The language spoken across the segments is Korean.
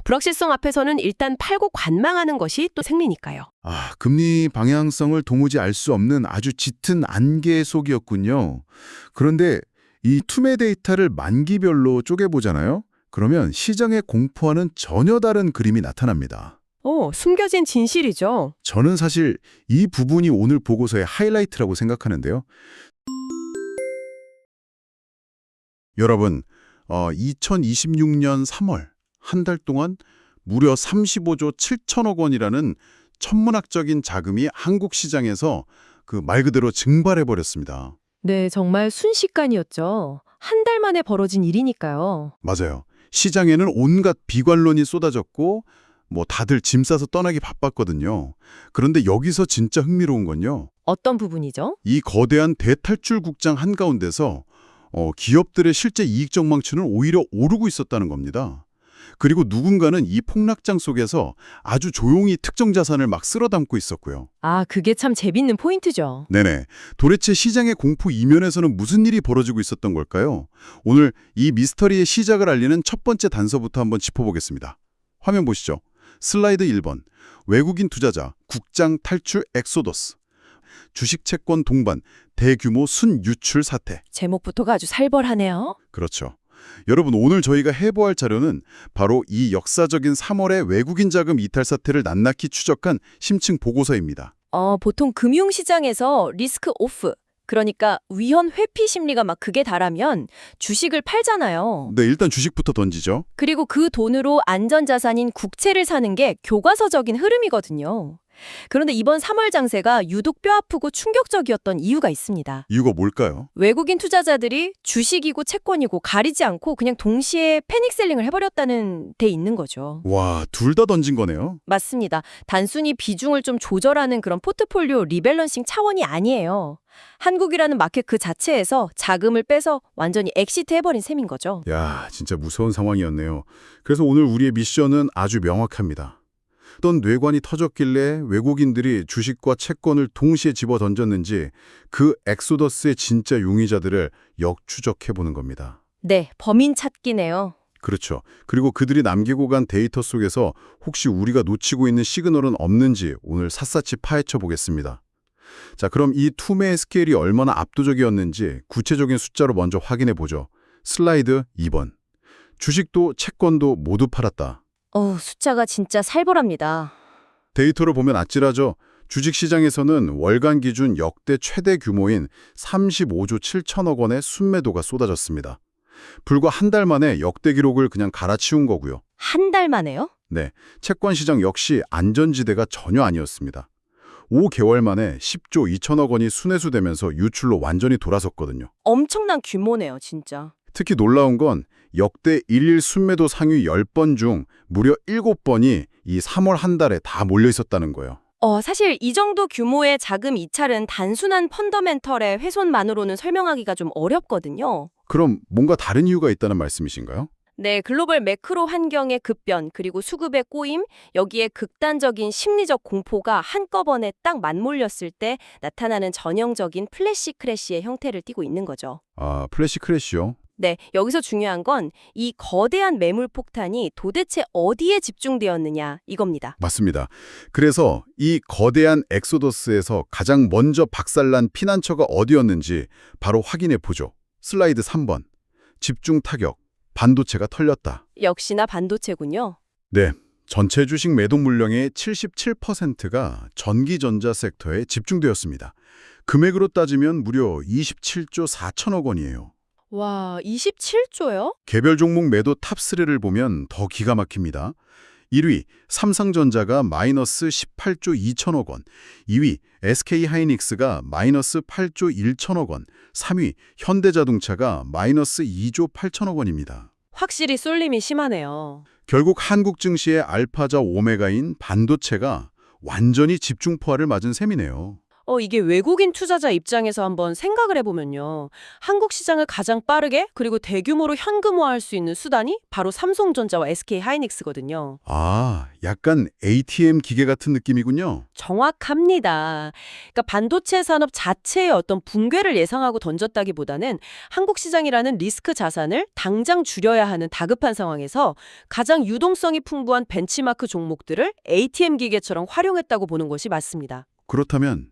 불확실성 앞에서는 일단 팔고 관망하는 것이 또 생리니까요. 금리 방향성을 도무지 알 수 없는 아주 짙은 안개 속이었군요. 그런데 이 투매 데이터를 만기별로 쪼개보잖아요. 그러면 시장의 공포와는 전혀 다른 그림이 나타납니다. 숨겨진 진실이죠. 저는 사실 이 부분이 오늘 보고서의 하이라이트라고 생각하는데요. 여러분, 2026년 3월 한 달 동안 무려 35조 7천억 원이라는 천문학적인 자금이 한국 시장에서 말 그대로 증발해버렸습니다. 네, 정말 순식간이었죠. 한 달 만에 벌어진 일이니까요. 맞아요. 시장에는 온갖 비관론이 쏟아졌고 다들 짐 싸서 떠나기 바빴거든요. 그런데 여기서 진짜 흥미로운 건요. 어떤 부분이죠? 이 거대한 대탈출 국장 한가운데서 기업들의 실제 이익 전망치는 오히려 오르고 있었다는 겁니다. 그리고 누군가는 이 폭락장 속에서 아주 조용히 특정 자산을 막 쓸어 담고 있었고요. 그게 참 재밌는 포인트죠. 네네. 도대체 시장의 공포 이면에서는 무슨 일이 벌어지고 있었던 걸까요? 오늘 이 미스터리의 시작을 알리는 첫 번째 단서부터 한번 짚어보겠습니다. 화면 보시죠. 슬라이드 1번. 외국인 투자자, 국장 탈출 엑소더스. 주식 채권 동반, 대규모 순유출 사태. 제목부터가 아주 살벌하네요. 그렇죠. 여러분, 오늘 저희가 해부할 자료는 바로 이 역사적인 3월의 외국인 자금 이탈 사태를 낱낱이 추적한 심층 보고서입니다. 보통 금융시장에서 리스크 오프, 그러니까 위험 회피 심리가 막 극에 달하면 주식을 팔잖아요. 네, 일단 주식부터 던지죠. 그리고 그 돈으로 안전자산인 국채를 사는 게 교과서적인 흐름이거든요. 그런데 이번 3월 장세가 유독 뼈아프고 충격적이었던 이유가 있습니다. 이유가 뭘까요? 외국인 투자자들이 주식이고 채권이고 가리지 않고 그냥 동시에 패닉셀링을 해버렸다는 데 있는 거죠. 와, 둘 다 던진 거네요. 맞습니다. 단순히 비중을 좀 조절하는 그런 포트폴리오 리밸런싱 차원이 아니에요. 한국이라는 마켓 그 자체에서 자금을 빼서 완전히 엑시트 해버린 셈인 거죠. 야, 진짜 무서운 상황이었네요. 그래서 오늘 우리의 미션은 아주 명확합니다. 어떤 뇌관이 터졌길래 외국인들이 주식과 채권을 동시에 집어 던졌는지 그 엑소더스의 진짜 용의자들을 역추적해보는 겁니다. 네, 범인 찾기네요. 그렇죠. 그리고 그들이 남기고 간 데이터 속에서 혹시 우리가 놓치고 있는 시그널은 없는지 오늘 샅샅이 파헤쳐 보겠습니다. 자, 그럼 이 투매의 스케일이 얼마나 압도적이었는지 구체적인 숫자로 먼저 확인해 보죠. 슬라이드 2번. 주식도 채권도 모두 팔았다. 숫자가 진짜 살벌합니다. 데이터를 보면 아찔하죠. 주식시장에서는 월간 기준 역대 최대 규모인 35조 7천억 원의 순매도가 쏟아졌습니다. 불과 한 달 만에 역대 기록을 그냥 갈아치운 거고요. 한 달 만에요? 네, 채권 시장 역시 안전지대가 전혀 아니었습니다. 5개월 만에 10조 2천억 원이 순회수되면서 유출로 완전히 돌아섰거든요. 엄청난 규모네요, 진짜. 특히 놀라운 건 역대 일일 순매도 상위 10번 중 무려 7번이 이 3월 한 달에 다 몰려 있었다는 거예요. 사실 이 정도 규모의 자금 이탈은 단순한 펀더멘털의 훼손만으로는 설명하기가 좀 어렵거든요. 그럼 뭔가 다른 이유가 있다는 말씀이신가요? 네, 글로벌 매크로 환경의 급변, 그리고 수급의 꼬임, 여기에 극단적인 심리적 공포가 한꺼번에 딱 맞물렸을 때 나타나는 전형적인 플래시 크래시의 형태를 띠고 있는 거죠. 플래시 크래시요? 네, 여기서 중요한 건 이 거대한 매물 폭탄이 도대체 어디에 집중되었느냐 이겁니다. 맞습니다. 그래서 이 거대한 엑소더스에서 가장 먼저 박살난 피난처가 어디였는지 바로 확인해 보죠. 슬라이드 3번. 집중 타격. 반도체가 털렸다. 역시나 반도체군요. 네, 전체 주식 매도 물량의 77%가 전기전자 섹터에 집중되었습니다. 금액으로 따지면 무려 27조 4천억 원이에요. 와, 27조요? 개별 종목 매도 탑3를 보면 더 기가 막힙니다. 1위 삼성전자가 마이너스 18조 2천억 원, 2위 SK하이닉스가 마이너스 8조 1천억 원, 3위 현대자동차가 마이너스 2조 8천억 원입니다. 확실히 쏠림이 심하네요. 결국 한국 증시의 알파자 오메가인 반도체가 완전히 집중포화를 맞은 셈이네요. 이게 외국인 투자자 입장에서 한번 생각을 해보면요. 한국 시장을 가장 빠르게 그리고 대규모로 현금화할 수 있는 수단이 바로 삼성전자와 SK 하이닉스거든요. 아, 약간 ATM 기계 같은 느낌이군요. 정확합니다. 그러니까 반도체 산업 자체의 어떤 붕괴를 예상하고 던졌다기보다는 한국 시장이라는 리스크 자산을 당장 줄여야 하는 다급한 상황에서 가장 유동성이 풍부한 벤치마크 종목들을 ATM 기계처럼 활용했다고 보는 것이 맞습니다. 그렇다면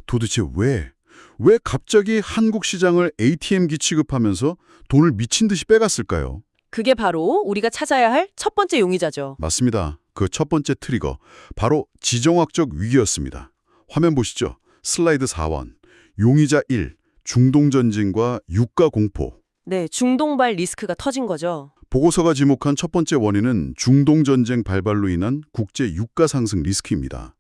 도대체 왜 갑자기 한국 시장을 ATM기 취급하면서 돈을 미친 듯이 빼갔을까요? 그게 바로 우리가 찾아야 할 첫 번째 용의자죠. 맞습니다. 그 첫 번째 트리거, 바로 지정학적 위기였습니다. 화면 보시죠. 슬라이드 4번. 용의자 1, 중동전쟁과 유가 공포. 네, 중동발 리스크가 터진 거죠. 보고서가 지목한 첫 번째 원인은 중동전쟁 발발로 인한 국제 유가 상승 리스크입니다.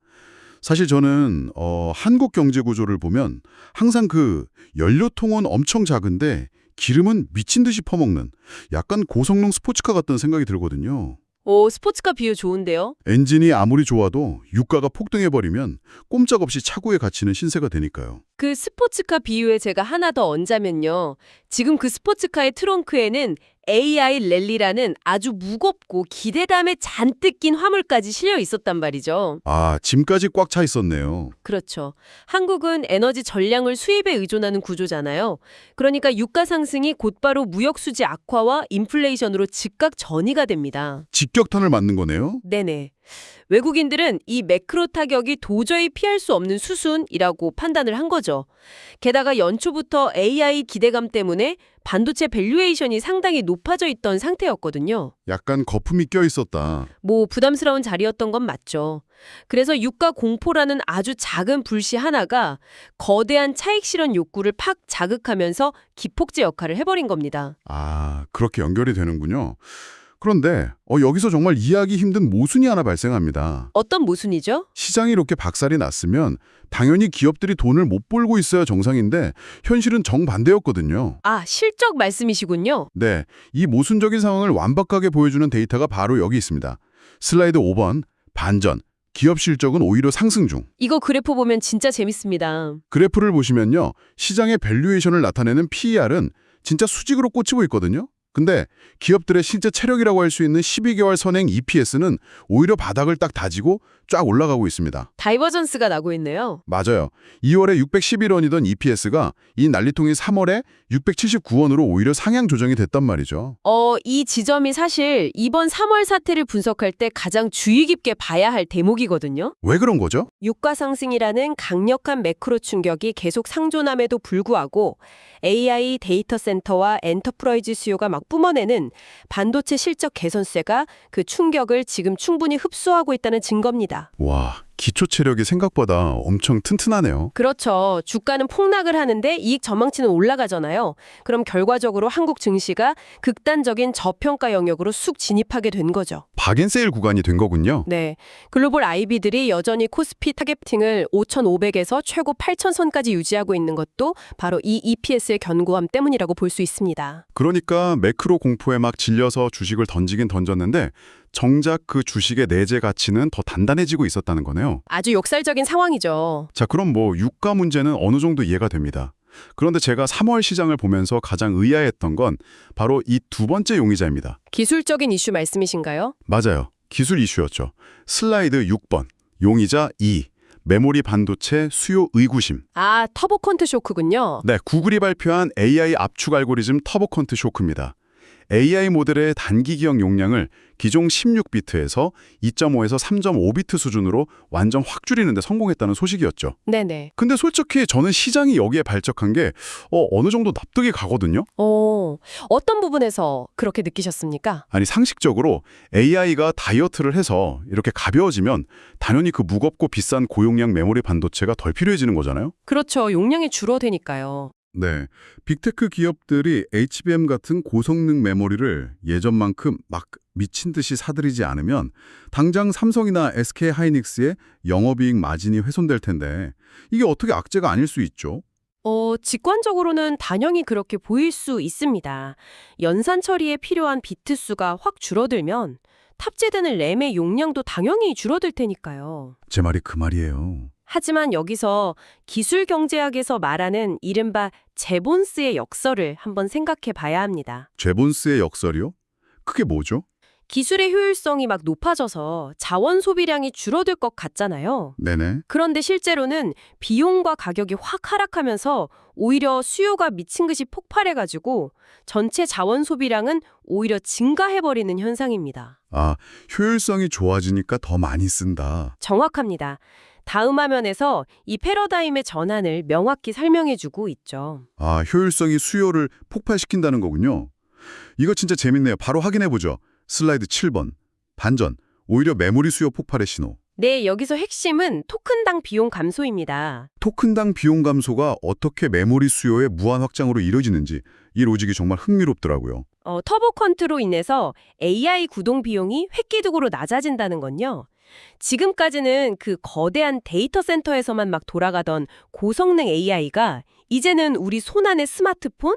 사실 저는 한국 경제 구조를 보면 항상 그 연료통은 엄청 작은데 기름은 미친 듯이 퍼먹는 약간 고성능 스포츠카 같다는 생각이 들거든요. 오, 스포츠카 비유 좋은데요? 엔진이 아무리 좋아도 유가가 폭등해버리면 꼼짝없이 차고에 갇히는 신세가 되니까요. 그 스포츠카 비유에 제가 하나 더 얹자면요. 지금 그 스포츠카의 트렁크에는 AI 랠리라는 아주 무겁고 기대감에 잔뜩 낀 화물까지 실려 있었단 말이죠. 아, 짐까지 꽉 차 있었네요. 그렇죠. 한국은 에너지 전량을 수입에 의존하는 구조잖아요. 그러니까 유가 상승이 곧바로 무역 수지 악화와 인플레이션으로 즉각 전이가 됩니다. 직격탄을 맞는 거네요. 네네. 외국인들은 이 매크로 타격이 도저히 피할 수 없는 수순이라고 판단을 한 거죠. 게다가 연초부터 AI 기대감 때문에 반도체 밸류에이션이 상당히 높아져 있던 상태였거든요. 약간 거품이 껴 있었다. 뭐 부담스러운 자리였던 건 맞죠. 그래서 유가 공포라는 아주 작은 불씨 하나가 거대한 차익 실현 욕구를 팍 자극하면서 기폭제 역할을 해버린 겁니다. 아, 그렇게 연결이 되는군요. 그런데 여기서 정말 이해하기 힘든 모순이 하나 발생합니다. 어떤 모순이죠? 시장이 이렇게 박살이 났으면 당연히 기업들이 돈을 못 벌고 있어야 정상인데 현실은 정반대였거든요. 아, 실적 말씀이시군요. 네, 이 모순적인 상황을 완벽하게 보여주는 데이터가 바로 여기 있습니다. 슬라이드 5번, 반전. 기업 실적은 오히려 상승 중. 이거 그래프 보면 진짜 재밌습니다. 그래프를 보시면요. 시장의 밸류에이션을 나타내는 PER은 진짜 수직으로 꽂히고 있거든요. 근데 기업들의 실제 체력이라고 할 수 있는 12개월 선행 EPS는 오히려 바닥을 딱 다지고 쫙 올라가고 있습니다. 다이버전스가 나고 있네요. 맞아요. 2월에 611원이던 EPS가 이 난리통인 3월에 679원으로 오히려 상향 조정이 됐단 말이죠. 이 지점이 사실 이번 3월 사태를 분석할 때 가장 주의 깊게 봐야 할 대목이거든요. 왜 그런 거죠? 유가 상승이라는 강력한 매크로 충격이 계속 상존함에도 불구하고 AI 데이터 센터와 엔터프라이즈 수요가 막 뿜어내는 반도체 실적 개선세가 그 충격을 지금 충분히 흡수하고 있다는 증거입니다. 와, 기초 체력이 생각보다 엄청 튼튼하네요. 그렇죠. 주가는 폭락을 하는데 이익 전망치는 올라가잖아요. 그럼 결과적으로 한국 증시가 극단적인 저평가 영역으로 쑥 진입하게 된 거죠. 박앤세일 구간이 된 거군요. 네. 글로벌 IB들이 여전히 코스피 타겟팅을 5,500에서 최고 8,000선까지 유지하고 있는 것도 바로 이 EPS의 견고함 때문이라고 볼 수 있습니다. 그러니까 매크로 공포에 막 질려서 주식을 던지긴 던졌는데 정작 그 주식의 내재 가치는 더 단단해지고 있었다는 거네요. 아주 역설적인 상황이죠. 자, 그럼 유가 문제는 어느 정도 이해가 됩니다. 그런데 제가 3월 시장을 보면서 가장 의아했던 건 바로 이 두 번째 용의자입니다. 기술적인 이슈 말씀이신가요? 맞아요. 기술 이슈였죠. 슬라이드 6번. 용의자 2. 메모리 반도체 수요 의구심. 아, 터보 퀀트 쇼크군요. 네, 구글이 발표한 AI 압축 알고리즘 터보 퀀트 쇼크입니다. AI 모델의 단기 기억 용량을 기존 16비트에서 2.5에서 3.5비트 수준으로 완전 확 줄이는 데 성공했다는 소식이었죠. 네네. 근데 솔직히 저는 시장이 여기에 발적한 게 어느 정도 납득이 가거든요. 어떤 부분에서 그렇게 느끼셨습니까? 아니 상식적으로 AI가 다이어트를 해서 이렇게 가벼워지면 당연히 그 무겁고 비싼 고용량 메모리 반도체가 덜 필요해지는 거잖아요. 그렇죠. 용량이 줄어드니까요. 네, 빅테크 기업들이 HBM 같은 고성능 메모리를 예전만큼 막 미친 듯이 사들이지 않으면 당장 삼성이나 SK 하이닉스의 영업이익 마진이 훼손될 텐데 이게 어떻게 악재가 아닐 수 있죠? 직관적으로는 단연히 그렇게 보일 수 있습니다. 연산 처리에 필요한 비트 수가 확 줄어들면 탑재되는 램의 용량도 당연히 줄어들 테니까요. 제 말이 그 말이에요. 하지만 여기서 기술경제학에서 말하는 이른바 제본스의 역설을 한번 생각해 봐야 합니다. 제본스의 역설이요? 그게 뭐죠? 기술의 효율성이 막 높아져서 자원 소비량이 줄어들 것 같잖아요. 네네. 그런데 실제로는 비용과 가격이 확 하락하면서 오히려 수요가 미친 듯이 폭발해가지고 전체 자원 소비량은 오히려 증가해버리는 현상입니다. 아, 효율성이 좋아지니까 더 많이 쓴다. 정확합니다. 다음 화면에서 이 패러다임의 전환을 명확히 설명해주고 있죠. 아, 효율성이 수요를 폭발시킨다는 거군요. 이거 진짜 재밌네요. 바로 확인해보죠. 슬라이드 7번. 반전. 오히려 메모리 수요 폭발의 신호. 네, 여기서 핵심은 토큰당 비용 감소입니다. 토큰당 비용 감소가 어떻게 메모리 수요의 무한 확장으로 이뤄지는지 이 로직이 정말 흥미롭더라고요. 터보 퀀트로 인해서 AI 구동 비용이 획기적으로 낮아진다는 건요. 지금까지는 그 거대한 데이터 센터에서만 막 돌아가던 고성능 AI가 이제는 우리 손안의 스마트폰,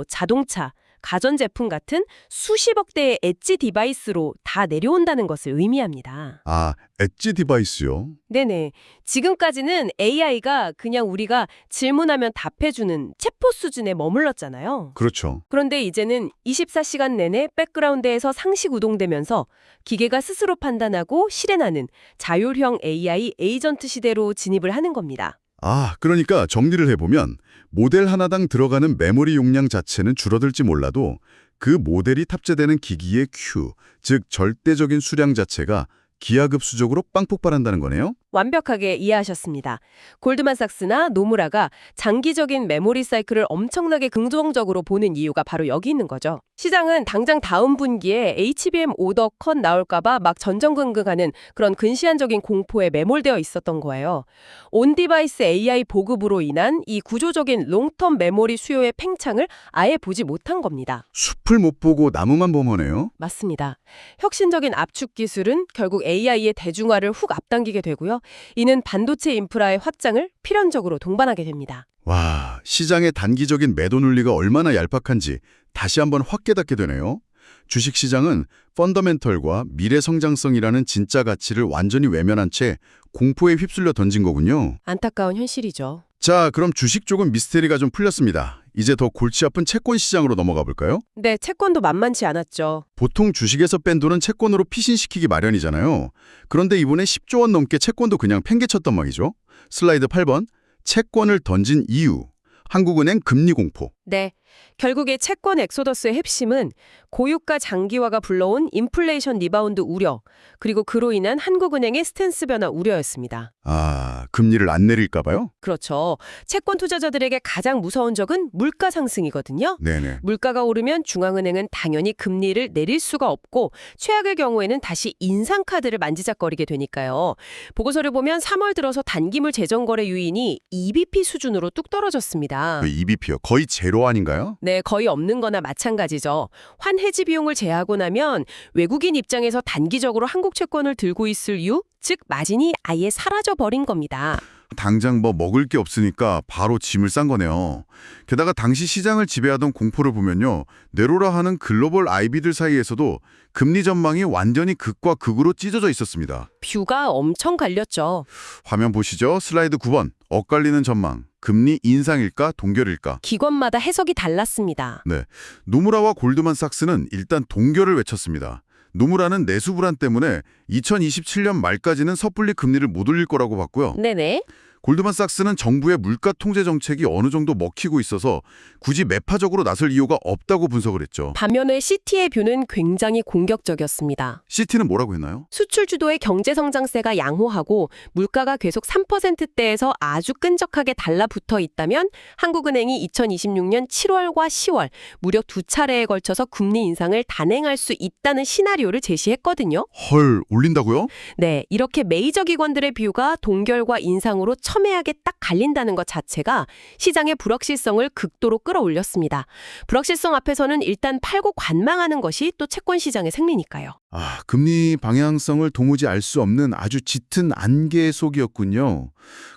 자동차, 가전제품 같은 수십억 대의 엣지 디바이스로 다 내려온다는 것을 의미합니다. 아, 엣지 디바이스요? 네네. 지금까지는 AI가 그냥 우리가 질문하면 답해주는 챗봇 수준에 머물렀잖아요. 그렇죠. 그런데 이제는 24시간 내내 백그라운드에서 상시 구동되면서 기계가 스스로 판단하고 실행하는 자율형 AI 에이전트 시대로 진입을 하는 겁니다. 아, 그러니까 정리를 해보면 모델 하나당 들어가는 메모리 용량 자체는 줄어들지 몰라도 그 모델이 탑재되는 기기의 Q, 즉 절대적인 수량 자체가 기하급수적으로 빵 폭발한다는 거네요? 완벽하게 이해하셨습니다. 골드만삭스나 노무라가 장기적인 메모리 사이클을 엄청나게 긍정적으로 보는 이유가 바로 여기 있는 거죠. 시장은 당장 다음 분기에 HBM 오더 컷 나올까봐 막 전전긍긍하는 그런 근시안적인 공포에 매몰되어 있었던 거예요. 온디바이스 AI 보급으로 인한 이 구조적인 롱텀 메모리 수요의 팽창을 아예 보지 못한 겁니다. 숲을 못 보고 나무만 보면해요? 맞습니다. 혁신적인 압축 기술은 결국 AI의 대중화를 훅 앞당기게 되고요. 이는 반도체 인프라의 확장을 필연적으로 동반하게 됩니다. 와, 시장의 단기적인 매도 논리가 얼마나 얄팍한지 다시 한번 확 깨닫게 되네요. 주식시장은 펀더멘털과 미래 성장성이라는 진짜 가치를 완전히 외면한 채 공포에 휩쓸려 던진 거군요. 안타까운 현실이죠. 자, 그럼 주식 쪽은 미스테리가 좀 풀렸습니다. 이제 더 골치 아픈 채권 시장으로 넘어가 볼까요? 네, 채권도 만만치 않았죠. 보통 주식에서 뺀 돈은 채권으로 피신시키기 마련이잖아요. 그런데 이번에 10조 원 넘게 채권도 그냥 팽개쳤단 말이죠. 슬라이드 8번, 채권을 던진 이유. 한국은행 금리 공포. 네, 결국에 채권 엑소더스의 핵심은 고유가 장기화가 불러온 인플레이션 리바운드 우려, 그리고 그로 인한 한국은행의 스탠스 변화 우려였습니다. 아, 금리를 안 내릴까 봐요? 그렇죠. 채권 투자자들에게 가장 무서운 적은 물가 상승이거든요. 네네. 물가가 오르면 중앙은행은 당연히 금리를 내릴 수가 없고 최악의 경우에는 다시 인상카드를 만지작거리게 되니까요. 보고서를 보면 3월 들어서 단기물 재정거래 유인이 EBP 수준으로 뚝 떨어졌습니다. EBP요? 거의 제로 아닌가요? 네, 거의 없는 거나 마찬가지죠. 환해지 비용을 제하고 나면 외국인 입장에서 단기적으로 한국 채권을 들고 있을 이유, 즉 마진이 아예 사라져버린 겁니다. 당장 뭐 먹을 게 없으니까 바로 짐을 싼 거네요. 게다가 당시 시장을 지배하던 공포를 보면요. 내로라 하는 글로벌 IB들 사이에서도 금리 전망이 완전히 극과 극으로 찢어져 있었습니다. 뷰가 엄청 갈렸죠. 화면 보시죠. 슬라이드 9번. 엇갈리는 전망. 금리 인상일까 동결일까? 기관마다 해석이 달랐습니다. 네. 노무라와 골드만삭스는 일단 동결을 외쳤습니다. 노무라는 내수 불안 때문에 2027년 말까지는 섣불리 금리를 못 올릴 거라고 봤고요. 네네. 골드만삭스는 정부의 물가 통제 정책이 어느 정도 먹히고 있어서 굳이 매파적으로 나설 이유가 없다고 분석을 했죠. 반면에 CT의 뷰는 굉장히 공격적이었습니다. CT는 뭐라고 했나요? 수출 주도의 경제 성장세가 양호하고 물가가 계속 3%대에서 아주 끈적하게 달라붙어 있다면 한국은행이 2026년 7월과 10월 무려 2차례에 걸쳐서 금리 인상을 단행할 수 있다는 시나리오를 제시했거든요. 헐, 올린다고요? 네, 이렇게 메이저 기관들의 뷰가 동결과 인상으로 첨예하게 딱 갈린다는 것 자체가 시장의 불확실성을 극도로 끌어올렸습니다. 불확실성 앞에서는 일단 팔고 관망하는 것이 또 채권 시장의 생리니까요. 아, 금리 방향성을 도무지 알 수 없는 아주 짙은 안개 속이었군요.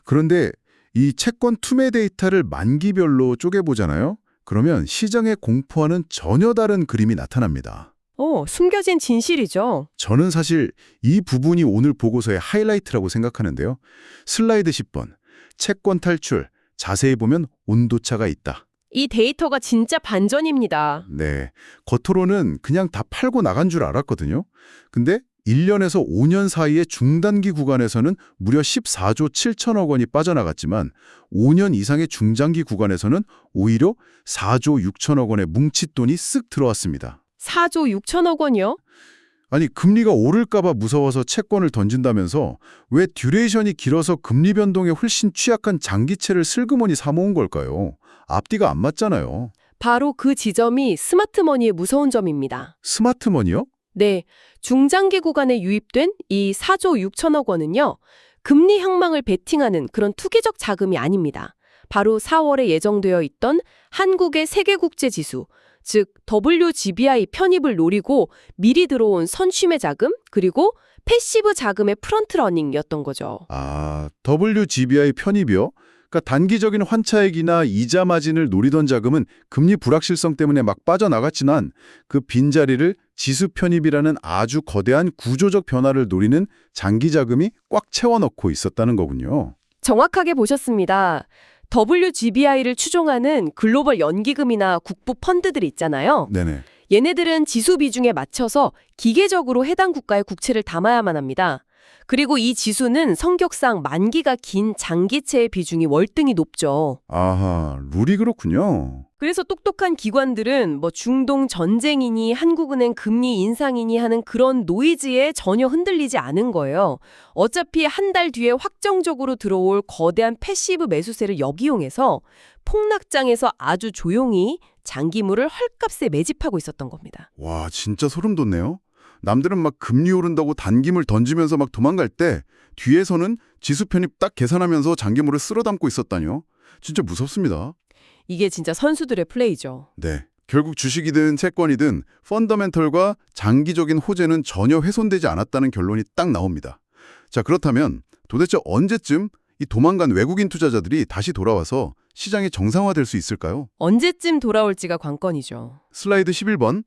그런데 이 채권 투매 데이터를 만기별로 쪼개보잖아요. 그러면 시장의 공포와는 전혀 다른 그림이 나타납니다. 숨겨진 진실이죠. 저는 사실 이 부분이 오늘 보고서의 하이라이트라고 생각하는데요. 슬라이드 10번. 채권 탈출. 자세히 보면 온도차가 있다. 이 데이터가 진짜 반전입니다. 네. 겉으로는 그냥 다 팔고 나간 줄 알았거든요. 근데 1년에서 5년 사이의 중단기 구간에서는 무려 14조 7천억 원이 빠져나갔지만 5년 이상의 중장기 구간에서는 오히려 4조 6천억 원의 뭉칫돈이 쓱 들어왔습니다. 4조 6천억 원이요? 아니, 금리가 오를까 봐 무서워서 채권을 던진다면서 왜 듀레이션이 길어서 금리 변동에 훨씬 취약한 장기채를 슬그머니 사모은 걸까요? 앞뒤가 안 맞잖아요. 바로 그 지점이 스마트머니의 무서운 점입니다. 스마트머니요? 네, 중장기 구간에 유입된 이 4조 6천억 원은요. 금리 향망을 베팅하는 그런 투기적 자금이 아닙니다. 바로 4월에 예정되어 있던 한국의 세계국제지수, 즉 WGBI 편입을 노리고 미리 들어온 선심의 자금, 그리고 패시브 자금의 프런트러닝이었던 거죠. WGBI 편입이요? 그러니까 단기적인 환차익이나 이자 마진을 노리던 자금은 금리 불확실성 때문에 막 빠져나갔지만 그 빈자리를 지수 편입이라는 아주 거대한 구조적 변화를 노리는 장기 자금이 꽉 채워넣고 있었다는 거군요. 정확하게 보셨습니다. WGBI를 추종하는 글로벌 연기금이나 국부 펀드들 있잖아요. 네네. 얘네들은 지수 비중에 맞춰서 기계적으로 해당 국가의 국채를 담아야만 합니다. 그리고 이 지수는 성격상 만기가 긴 장기채의 비중이 월등히 높죠. 아하, 룰이 그렇군요. 그래서 똑똑한 기관들은 뭐 중동 전쟁이니 한국은행 금리 인상이니 하는 그런 노이즈에 전혀 흔들리지 않은 거예요. 어차피 한 달 뒤에 확정적으로 들어올 거대한 패시브 매수세를 역이용해서 폭락장에서 아주 조용히 장기물을 헐값에 매집하고 있었던 겁니다. 와, 진짜 소름 돋네요. 남들은 막 금리 오른다고 단기물 던지면서 막 도망갈 때 뒤에서는 지수 편입 딱 계산하면서 장기물을 쓸어 담고 있었다뇨. 진짜 무섭습니다. 이게 진짜 선수들의 플레이죠. 네. 결국 주식이든 채권이든 펀더멘털과 장기적인 호재는 전혀 훼손되지 않았다는 결론이 딱 나옵니다. 자, 그렇다면 도대체 언제쯤 이 도망간 외국인 투자자들이 다시 돌아와서 시장이 정상화될 수 있을까요? 언제쯤 돌아올지가 관건이죠. 슬라이드 11번.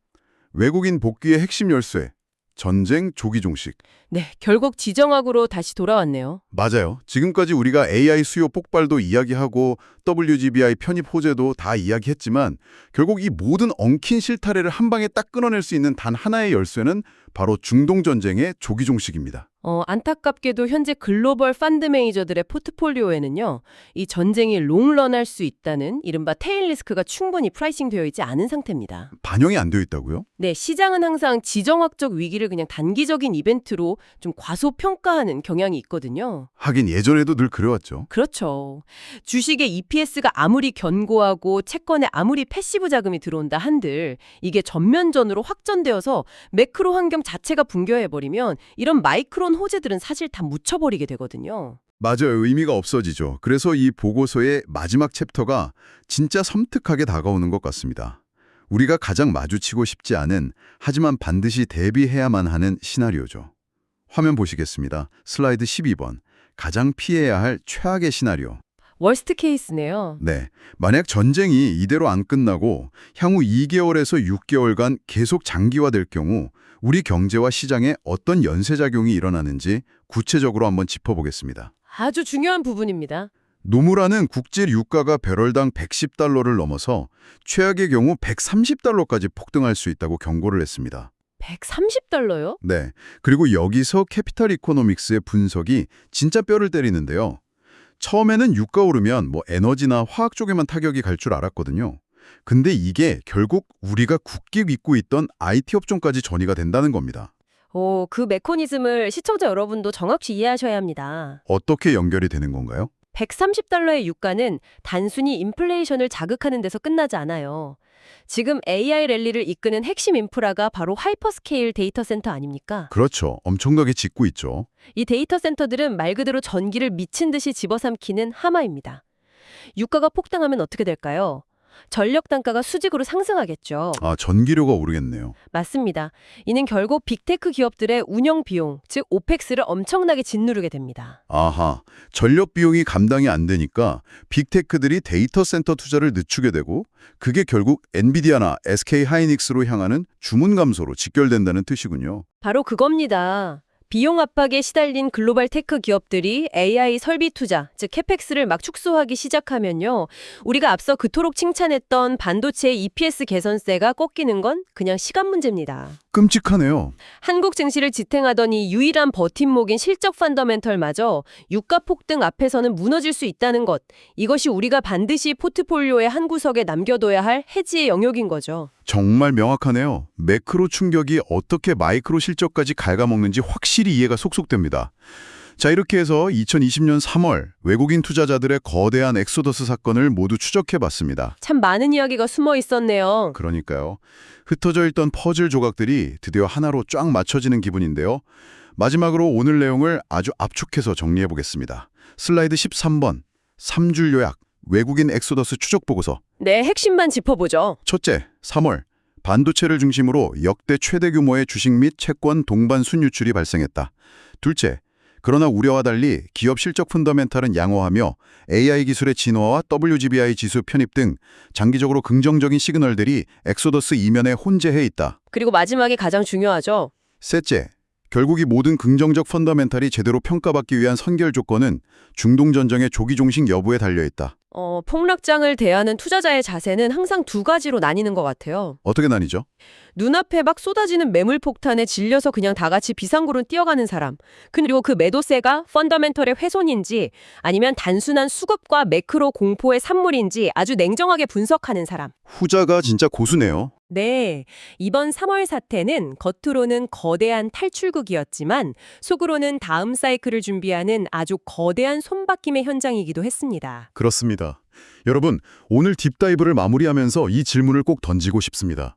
외국인 복귀의 핵심 열쇠. 전쟁 조기 종식. 네, 결국 지정학으로 다시 돌아왔네요. 맞아요. 지금까지 우리가 AI 수요 폭발도 이야기하고 WGBI 편입 호재도 다 이야기했지만 결국 이 모든 엉킨 실타래를 한 방에 딱 끊어낼 수 있는 단 하나의 열쇠는 바로 중동 전쟁의 조기 종식입니다. 안타깝게도 현재 글로벌 펀드 매니저들의 포트폴리오에는요, 이 전쟁이 롱런할 수 있다는 이른바 테일 리스크가 충분히 프라이싱 되어 있지 않은 상태입니다. 반영이 안 되어 있다고요? 네, 시장은 항상 지정학적 위기를 그냥 단기적인 이벤트로 좀 과소평가하는 경향이 있거든요. 하긴 예전에도 늘 그래왔죠. 그렇죠. 주식의 EPS가 아무리 견고하고 채권에 아무리 패시브 자금이 들어온다 한들 이게 전면전으로 확전되어서 매크로 환경 자체가 붕괴해버리면 이런 마이크론 호재들은 사실 다 묻혀버리게 되거든요. 맞아요. 의미가 없어지죠. 그래서 이 보고서의 마지막 챕터가 진짜 섬뜩하게 다가오는 것 같습니다. 우리가 가장 마주치고 싶지 않은 하지만 반드시 대비해야만 하는 시나리오죠. 화면 보시겠습니다. 슬라이드 12번. 가장 피해야 할 최악의 시나리오. 월스트 케이스네요. 네. 만약 전쟁이 이대로 안 끝나고 향후 2개월에서 6개월간 계속 장기화될 경우 우리 경제와 시장에 어떤 연쇄작용이 일어나는지 구체적으로 한번 짚어보겠습니다. 아주 중요한 부분입니다. 노무라는 국제 유가가 배럴당 110달러를 넘어서 최악의 경우 130달러까지 폭등할 수 있다고 경고를 했습니다. 130달러요? 네. 그리고 여기서 캐피탈 이코노믹스의 분석이 진짜 뼈를 때리는데요. 처음에는 유가 오르면 에너지나 화학 쪽에만 타격이 갈 줄 알았거든요. 근데 이게 결국 우리가 굳게 믿고 있던 IT 업종까지 전이가 된다는 겁니다. 그 메커니즘을 시청자 여러분도 정확히 이해하셔야 합니다. 어떻게 연결이 되는 건가요? 130달러의 유가는 단순히 인플레이션을 자극하는 데서 끝나지 않아요. 지금 AI 랠리를 이끄는 핵심 인프라가 바로 하이퍼스케일 데이터 센터 아닙니까? 그렇죠. 엄청나게 짓고 있죠. 이 데이터 센터들은 말 그대로 전기를 미친 듯이 집어삼키는 하마입니다. 유가가 폭등하면 어떻게 될까요? 전력 단가가 수직으로 상승하겠죠. 아, 전기료가 오르겠네요. 맞습니다. 이는 결국 빅테크 기업들의 운영 비용, 즉 오펙스를 엄청나게 짓누르게 됩니다. 아하, 전력 비용이 감당이 안 되니까 빅테크들이 데이터 센터 투자를 늦추게 되고 그게 결국 엔비디아나 SK 하이닉스로 향하는 주문 감소로 직결된다는 뜻이군요. 바로 그겁니다. 비용 압박에 시달린 글로벌 테크 기업들이 AI 설비 투자, 즉 캐펙스를 막 축소하기 시작하면요. 우리가 앞서 그토록 칭찬했던 반도체의 EPS 개선세가 꺾이는 건 그냥 시간 문제입니다. 끔찍하네요. 한국 증시를 지탱하던 이 유일한 버팀목인 실적 펀더멘털마저 유가 폭등 앞에서는 무너질 수 있다는 것. 이것이 우리가 반드시 포트폴리오의 한 구석에 남겨둬야 할 해지의 영역인 거죠. 정말 명확하네요. 매크로 충격이 어떻게 마이크로 실적까지 갉아먹는지 확실히 이해가 속속됩니다. 자, 이렇게 해서 2020년 3월 외국인 투자자들의 거대한 엑소더스 사건을 모두 추적해봤습니다. 참 많은 이야기가 숨어 있었네요. 그러니까요. 흩어져 있던 퍼즐 조각들이 드디어 하나로 쫙 맞춰지는 기분인데요. 마지막으로 오늘 내용을 아주 압축해서 정리해보겠습니다. 슬라이드 13번, 3줄 요약, 외국인 엑소더스 추적 보고서. 네, 핵심만 짚어보죠. 첫째, 3월 반도체를 중심으로 역대 최대 규모의 주식 및 채권 동반 순유출이 발생했다. 둘째, 그러나 우려와 달리 기업 실적 펀더멘탈은 양호하며 AI 기술의 진화와 WGBI 지수 편입 등 장기적으로 긍정적인 시그널들이 엑소더스 이면에 혼재해 있다. 그리고 마지막이 가장 중요하죠. 셋째, 결국 이 모든 긍정적 펀더멘탈이 제대로 평가받기 위한 선결 조건은 중동 전쟁의 조기 종식 여부에 달려있다. 폭락장을 대하는 투자자의 자세는 항상 두 가지로 나뉘는 것 같아요. 어떻게 나뉘죠? 눈앞에 막 쏟아지는 매물 폭탄에 질려서 그냥 다 같이 비상구로 뛰어가는 사람. 그리고 그 매도세가 펀더멘털의 훼손인지 아니면 단순한 수급과 매크로 공포의 산물인지 아주 냉정하게 분석하는 사람. 후자가 진짜 고수네요. 네, 이번 3월 사태는 겉으로는 거대한 탈출극이었지만 속으로는 다음 사이클을 준비하는 아주 거대한 손바뀜의 현장이기도 했습니다. 그렇습니다. 여러분, 오늘 딥다이브를 마무리하면서 이 질문을 꼭 던지고 싶습니다.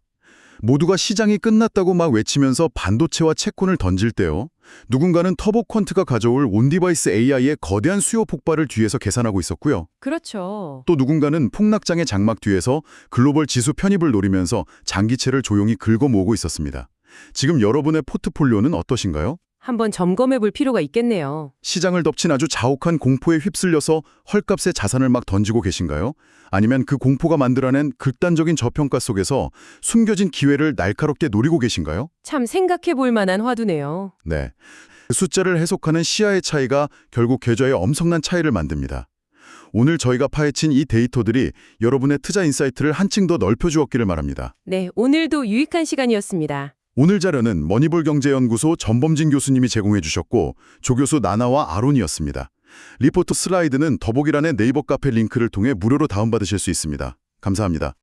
모두가 시장이 끝났다고 막 외치면서 반도체와 채권을 던질 때요. 누군가는 터보 퀀트가 가져올 온디바이스 AI의 거대한 수요 폭발을 뒤에서 계산하고 있었고요. 그렇죠. 또 누군가는 폭락장의 장막 뒤에서 글로벌 지수 편입을 노리면서 장기채를 조용히 긁어 모으고 있었습니다. 지금 여러분의 포트폴리오는 어떠신가요? 한번 점검해 볼 필요가 있겠네요. 시장을 덮친 아주 자욱한 공포에 휩쓸려서 헐값의 자산을 막 던지고 계신가요? 아니면 그 공포가 만들어낸 극단적인 저평가 속에서 숨겨진 기회를 날카롭게 노리고 계신가요? 참 생각해 볼 만한 화두네요. 네. 숫자를 해석하는 시야의 차이가 결국 계좌에 엄청난 차이를 만듭니다. 오늘 저희가 파헤친 이 데이터들이 여러분의 투자 인사이트를 한층 더 넓혀주었기를 바랍니다. 네, 오늘도 유익한 시간이었습니다. 오늘 자료는 머니볼 경제연구소 전범진 교수님이 제공해 주셨고 조교수 나나와 아론이었습니다. 리포트 슬라이드는 더보기란의 네이버 카페 링크를 통해 무료로 다운받으실 수 있습니다. 감사합니다.